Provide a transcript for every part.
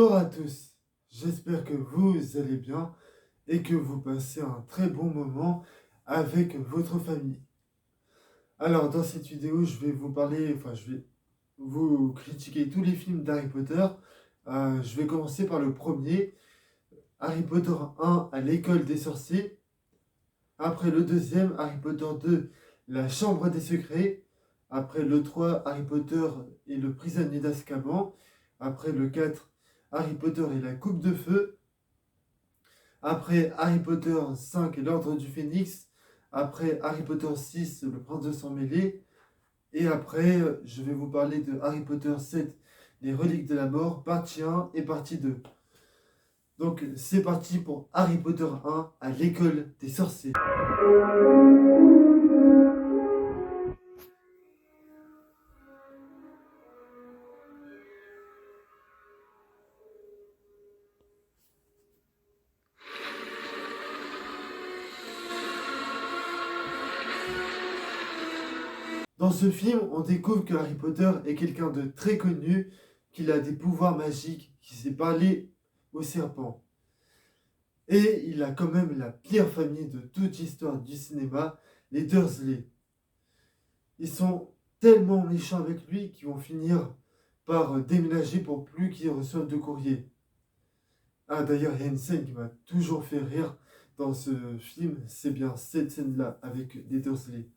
Bonjour à tous, j'espère que vous allez bien et que vous passez un très bon moment avec votre famille. Alors dans cette vidéo, je vais vous parler, je vais vous critiquer tous les films d'Harry Potter. Je vais commencer par le premier, Harry Potter 1 à l'école des sorciers. Après le deuxième, Harry Potter 2, la chambre des secrets. Après le 3, Harry Potter et le prisonnier d'Azkaban. Après le 4, Harry Potter et la coupe de feu. Après Harry Potter 5 et l'ordre du Phénix. Après Harry Potter 6, le prince de sang mêlé. Et après, je vais vous parler de Harry Potter 7, les reliques de la mort, partie 1 et partie 2. Donc c'est parti pour Harry Potter 1 à l'école des sorciers. Dans ce film, on découvre que Harry Potter est quelqu'un de très connu, qu'il a des pouvoirs magiques, qu'il sait parler aux serpents. Et il a quand même la pire famille de toute l'histoire du cinéma, les Dursley. Ils sont tellement méchants avec lui qu'ils vont finir par déménager pour plus qu'il reçoive de courrier. Ah d'ailleurs, il y a une scène qui m'a toujours fait rire dans ce film, c'est bien cette scène-là avec les Dursley.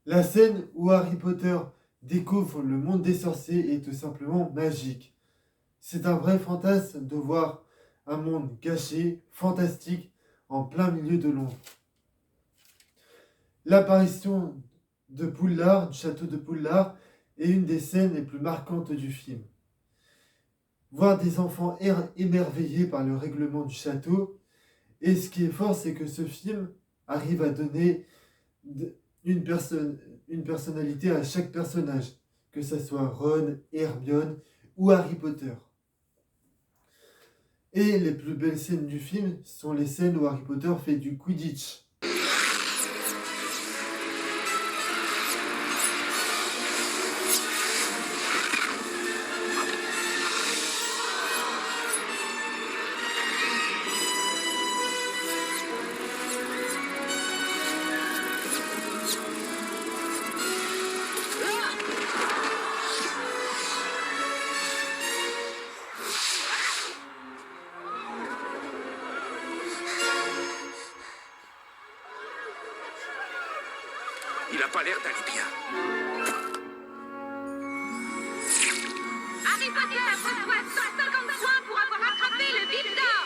La scène où Harry Potter découvre le monde des sorciers est tout simplement magique. C'est un vrai fantasme de voir un monde caché, fantastique, en plein milieu de Londres. L'apparition de Poudlard, du château de Poudlard, est une des scènes les plus marquantes du film. Voir des enfants émerveillés par le règlement du château, et ce qui est fort, c'est que ce film arrive à donner une personnalité à chaque personnage, que ce soit Ron, Hermione ou Harry Potter. Et les plus belles scènes du film sont les scènes où Harry Potter fait du Quidditch. Il a pas l'air d'aller bien. Harry Potter reçoit 150 points pour avoir attrapé le bip d'or.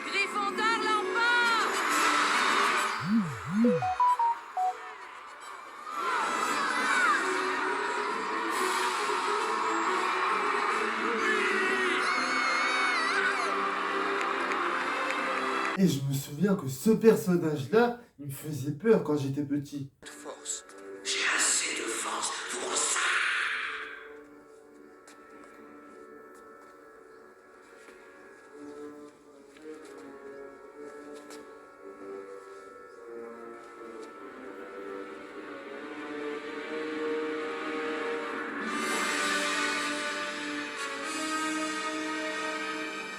Gryffondor l'emporte. Et je me souviens que ce personnage-là, il me faisait peur quand j'étais petit. Force. J'ai assez de force pour ça.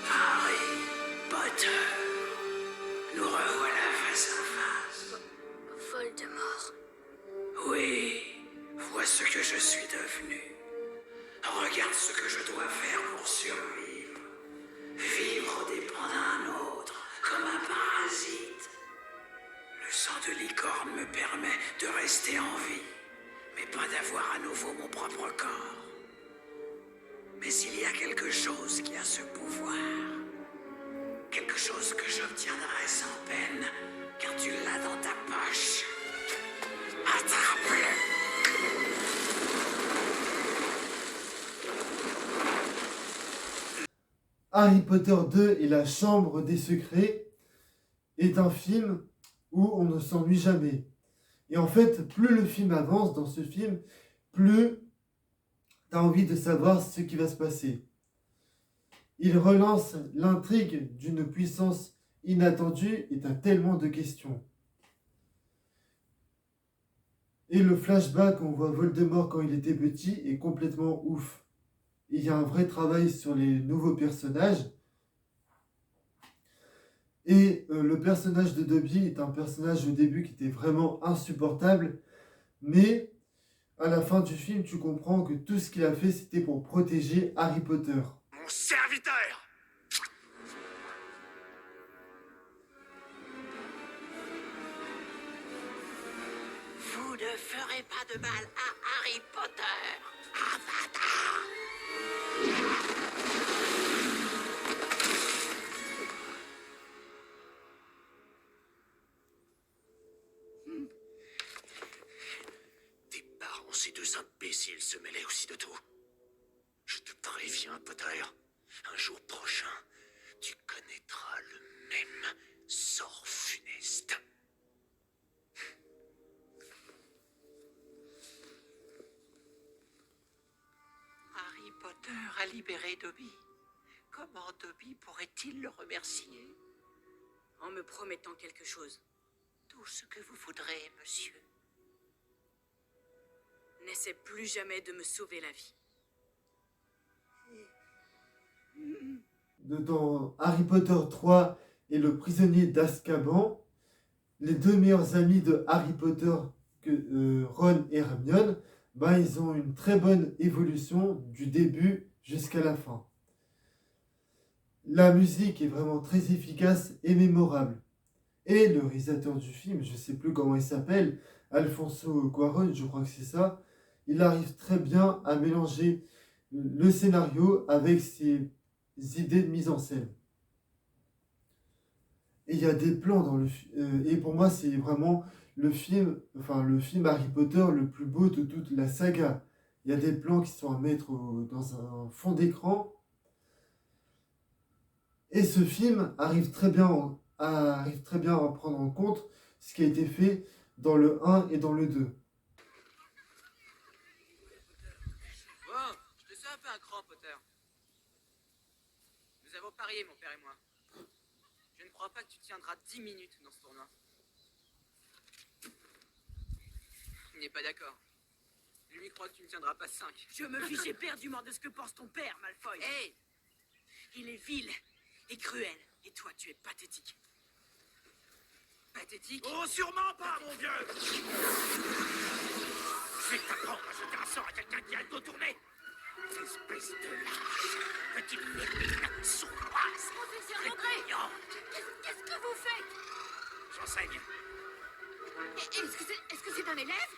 Harry Potter. Nous revoilà face à face. Voldemort. Oui, vois ce que je suis devenu. Regarde ce que je dois faire pour survivre. Vivre aux dépens de licorne me permet de rester en vie, mais pas d'avoir à nouveau mon propre corps. Mais il y a quelque chose qui a ce pouvoir. Quelque chose que j'obtiendrai sans peine, car tu l'as dans ta poche. Attrape-le! Harry Potter 2 et la Chambre des Secrets est un film où on ne s'ennuie jamais. Et en fait, plus le film avance dans ce film, plus tu as envie de savoir ce qui va se passer. Il relance l'intrigue d'une puissance inattendue et tu as tellement de questions. Et le flashback, on voit Voldemort quand il était petit, est complètement ouf. Il y a un vrai travail sur les nouveaux personnages. Et le personnage de Dobby est un personnage au début qui était vraiment insupportable. Mais à la fin du film, tu comprends que tout ce qu'il a fait, c'était pour protéger Harry Potter. Mon serviteur! Vous ne ferez pas de mal à Harry Potter. Avada. Tes parents, ces deux imbéciles, se mêlaient aussi de tout. Je te préviens, Potter. Un jour prochain, tu connaîtras le même sort funeste. Harry Potter a libéré Dobby. Comment Dobby pourrait-il le remercier? En me promettant quelque chose. Tout ce que vous voudrez, monsieur. N'essaie plus jamais de me sauver la vie. Dans Harry Potter 3 et le prisonnier d'Azkaban, les deux meilleurs amis de Harry Potter, Ron et Hermione, ils ont une très bonne évolution du début jusqu'à la fin. La musique est vraiment très efficace et mémorable. Et le réalisateur du film, je ne sais plus comment il s'appelle, Alfonso Cuarón, je crois que c'est ça, il arrive très bien à mélanger le scénario avec ses idées de mise en scène. Et il y a des plans dans le film, et pour moi c'est vraiment le film Harry Potter le plus beau de toute la saga. Il y a des plans qui sont à mettre dans un fond d'écran. Et ce film arrive très bien à prendre en compte ce qui a été fait dans le 1 et dans le 2. Bon, je te sens un peu un cran, Potter. Nous avons parié, mon père et moi. Je ne crois pas que tu tiendras 10 minutes dans ce tournoi. Il n'est pas d'accord. Lui croit que tu ne tiendras pas 5. Je me fiche éperdument de ce que pense ton père, Malfoy. Hé! Il est vil et cruel. Et toi, tu es pathétique. Pathétique? Oh, sûrement pas, mon vieux! Je vais t'apprendre à jeter un sort à quelqu'un qui a le dos tourné! Espèce de lâche! Petite épine sournoise! Professeur André, qu'est-ce que vous faites? J'enseigne. Est-ce que c'est un élève?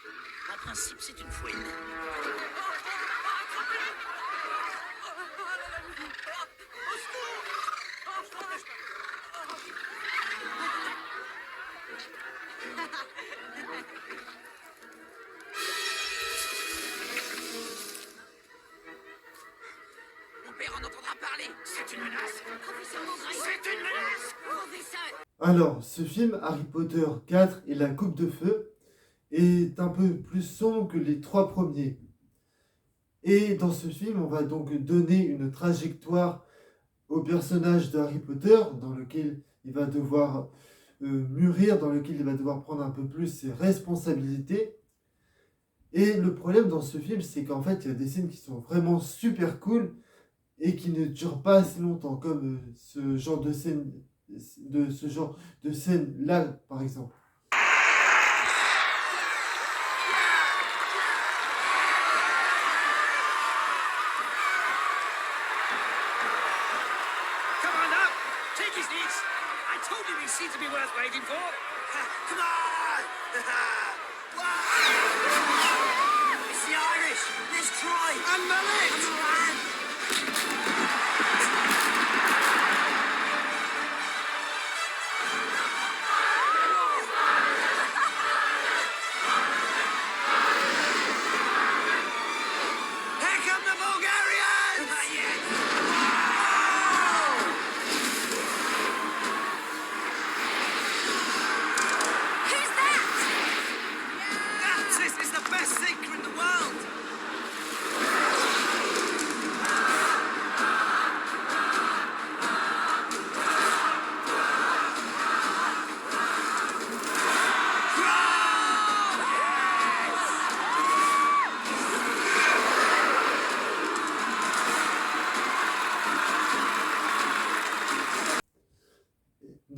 En principe, c'est une fouine. Mon père en entendra parler. C'est une menace! Professeur André! C'est une menace! Professeur! Alors, ce film, Harry Potter 4 et la Coupe de Feu, est un peu plus sombre que les trois premiers. Et dans ce film, on va donc donner une trajectoire au personnage de Harry Potter, dans lequel il va devoir mûrir, dans lequel il va devoir prendre un peu plus ses responsabilités. Et le problème dans ce film, c'est qu'en fait, il y a des scènes qui sont vraiment super cool et qui ne durent pas assez longtemps, comme ce genre de scène là, par exemple. Come on now! Take his knees! I told you these seats would be worth waiting for! Come on!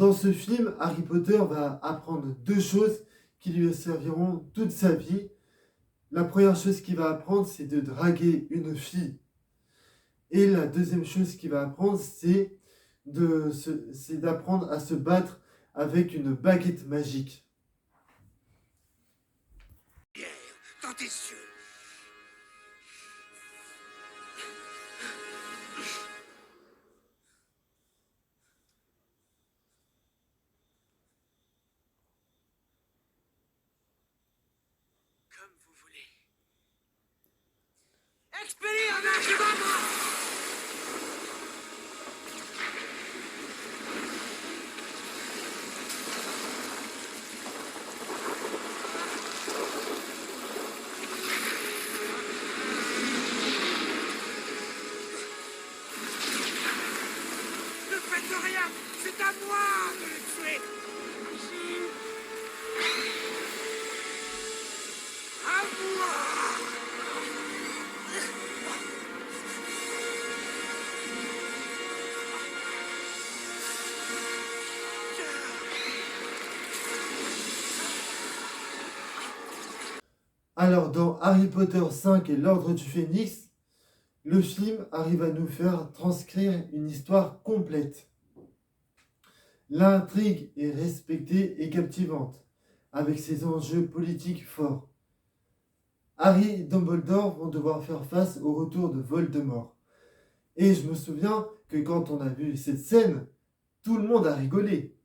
dans ce film, Harry Potter va apprendre deux choses qui lui serviront toute sa vie. La première chose qu'il va apprendre, c'est de draguer une fille. Et la deuxième chose qu'il va apprendre, c'est d'apprendre à se battre avec une baguette magique. Dans tes yeux. Comme vous voulez. Expelliarmus! Ne faites rien. C'est à moi de le tuer. À moi. Alors, dans Harry Potter 5 et l'Ordre du Phénix, le film arrive à nous faire transcrire une histoire complète. L'intrigue est respectée et captivante, avec ses enjeux politiques forts. Harry et Dumbledore vont devoir faire face au retour de Voldemort. Et je me souviens que quand on a vu cette scène, tout le monde a rigolé.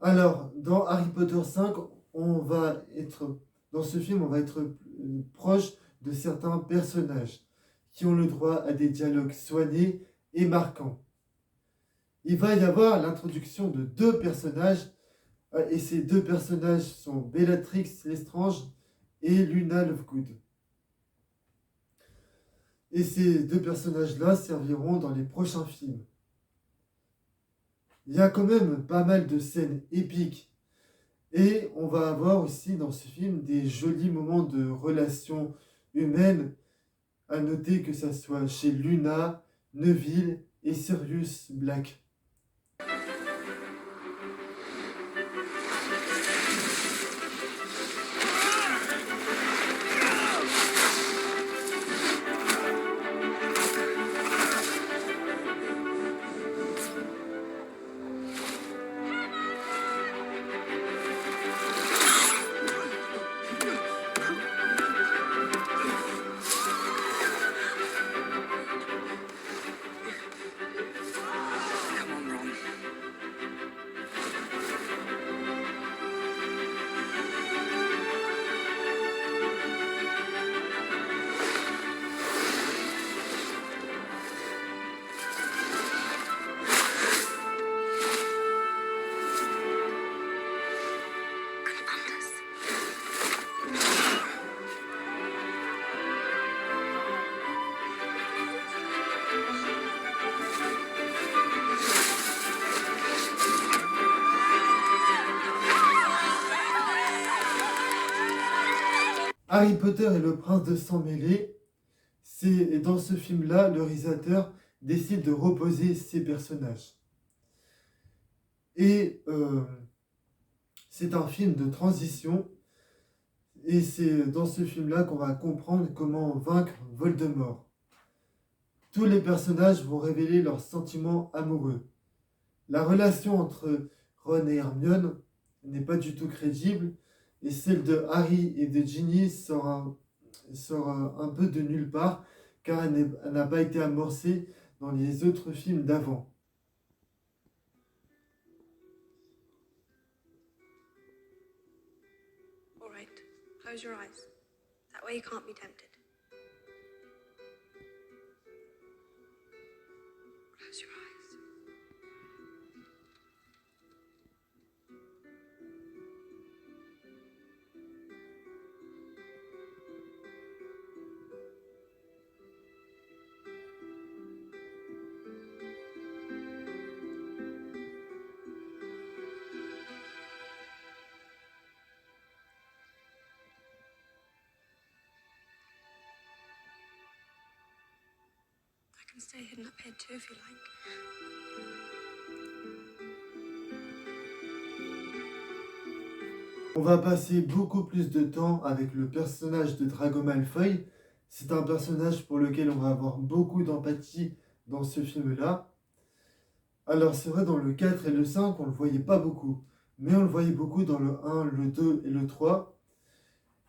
Alors, dans Harry Potter 5, dans ce film, on va être proche de certains personnages qui ont le droit à des dialogues soignés et marquants. Il va y avoir l'introduction de deux personnages, et ces deux personnages sont Bellatrix Lestrange et Luna Lovegood. Et ces deux personnages-là serviront dans les prochains films. Il y a quand même pas mal de scènes épiques. Et on va avoir aussi dans ce film des jolis moments de relations humaines. À noter que ça soit chez Luna, Neville et Sirius Black. Come on, Ron. Harry Potter et le prince de sang mêlé, c'est dans ce film-là, le réalisateur décide de reposer ses personnages. Et c'est un film de transition. Et c'est dans ce film-là qu'on va comprendre comment vaincre Voldemort. Tous les personnages vont révéler leurs sentiments amoureux. La relation entre Ron et Hermione n'est pas du tout crédible, et celle de Harry et de Ginny sort un peu de nulle part, car elle n'a pas été amorcée dans les autres films d'avant. All right, close your eyes. That way you can't be tempted. Close your eyes. I can stay hidden up here too if you like. On va passer beaucoup plus de temps avec le personnage de Drago Malfoy. C'est un personnage pour lequel on va avoir beaucoup d'empathie dans ce film-là. Alors c'est vrai, dans le 4 et le 5, on le voyait pas beaucoup. Mais on le voyait beaucoup dans le 1, le 2 et le 3.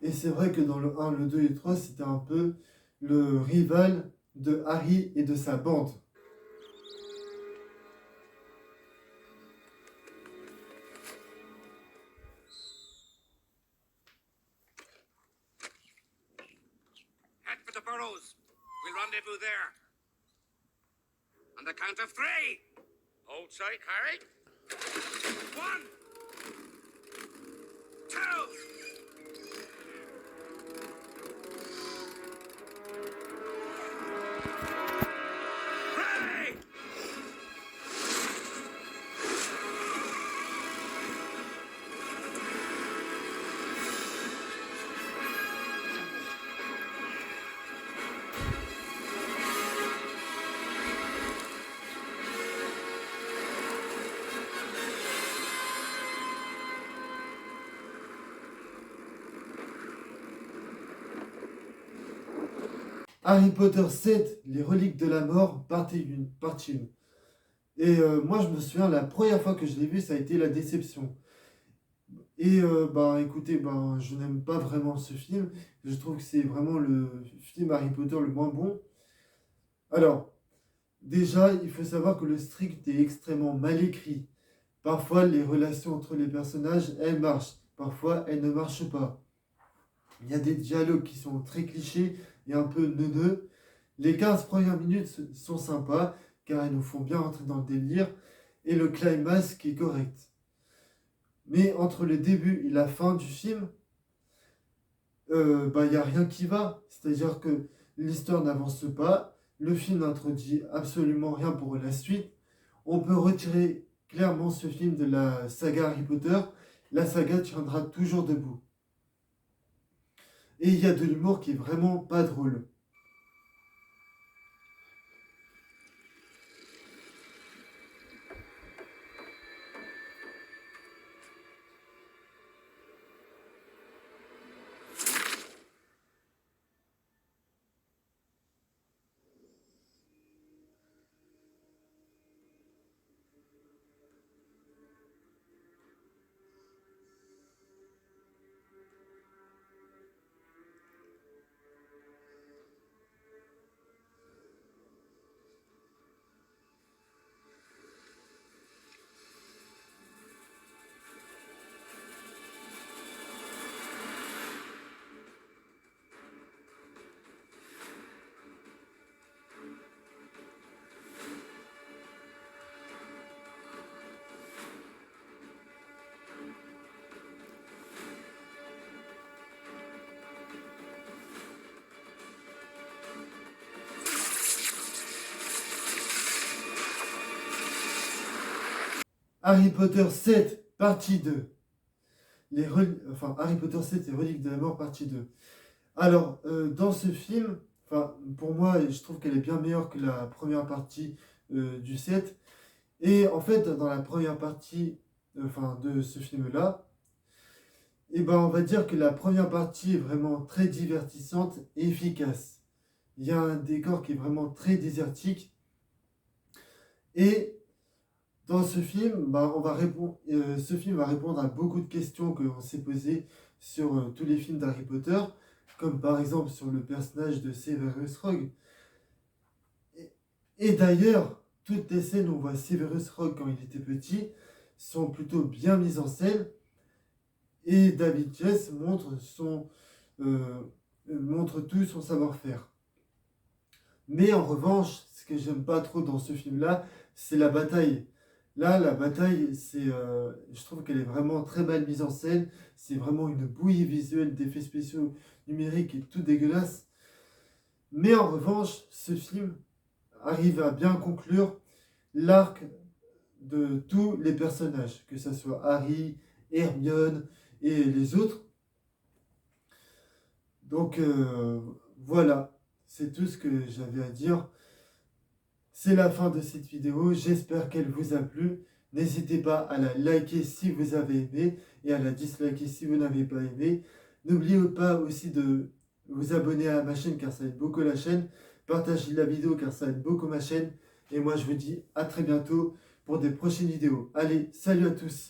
Et c'est vrai que dans le 1, le 2 et le 3, c'était un peu le rival de Harry et de sa bande. Head for the burrows. We'll rendezvous there. On the count of 3. Hold tight, Harry. 1, 2. Three. Harry Potter 7, les reliques de la mort, partie 1. Et moi, je me souviens, la première fois que je l'ai vu, ça a été la déception. Et écoutez, je n'aime pas vraiment ce film. Je trouve que c'est vraiment le film Harry Potter le moins bon. Alors, déjà, il faut savoir que le script est extrêmement mal écrit. Parfois, les relations entre les personnages, elles marchent. Parfois, elles ne marchent pas. Il y a des dialogues qui sont très clichés et un peu neuneux. Les 15 premières minutes sont sympas, car elles nous font bien rentrer dans le délire, et le climax qui est correct. Mais entre le début et la fin du film, il n'y a rien qui va. C'est-à-dire que l'histoire n'avance pas, le film n'introduit absolument rien pour la suite. On peut retirer clairement ce film de la saga Harry Potter, la saga tiendra toujours debout. Et il y a de l'humour qui est vraiment pas drôle. Harry Potter 7, partie 2. Harry Potter 7 et Reliques de la Mort, partie 2. Alors, dans ce film, pour moi, je trouve qu'elle est bien meilleure que la première partie du 7. Et en fait, dans la première partie de ce film-là, Et ben on va dire que la première partie est vraiment très divertissante et efficace. Il y a un décor qui est vraiment très désertique. Et dans ce film, ce film va répondre à beaucoup de questions que l'on s'est posées sur tous les films d'Harry Potter, comme par exemple sur le personnage de Severus Rogue. Et d'ailleurs, toutes les scènes où on voit Severus Rogue quand il était petit sont plutôt bien mises en scène. Et David Chase montre tout son savoir-faire. Mais en revanche, ce que j'aime pas trop dans ce film-là, c'est la bataille. Là, la bataille, je trouve qu'elle est vraiment très mal mise en scène. C'est vraiment une bouillie visuelle d'effets spéciaux numériques et tout dégueulasse. Mais en revanche, ce film arrive à bien conclure l'arc de tous les personnages, que ce soit Harry, Hermione et les autres. Donc voilà, c'est tout ce que j'avais à dire. C'est la fin de cette vidéo, j'espère qu'elle vous a plu. N'hésitez pas à la liker si vous avez aimé et à la disliker si vous n'avez pas aimé. N'oubliez pas aussi de vous abonner à ma chaîne car ça aide beaucoup la chaîne. Partagez la vidéo car ça aide beaucoup ma chaîne. Et moi je vous dis à très bientôt pour des prochaines vidéos. Allez, salut à tous!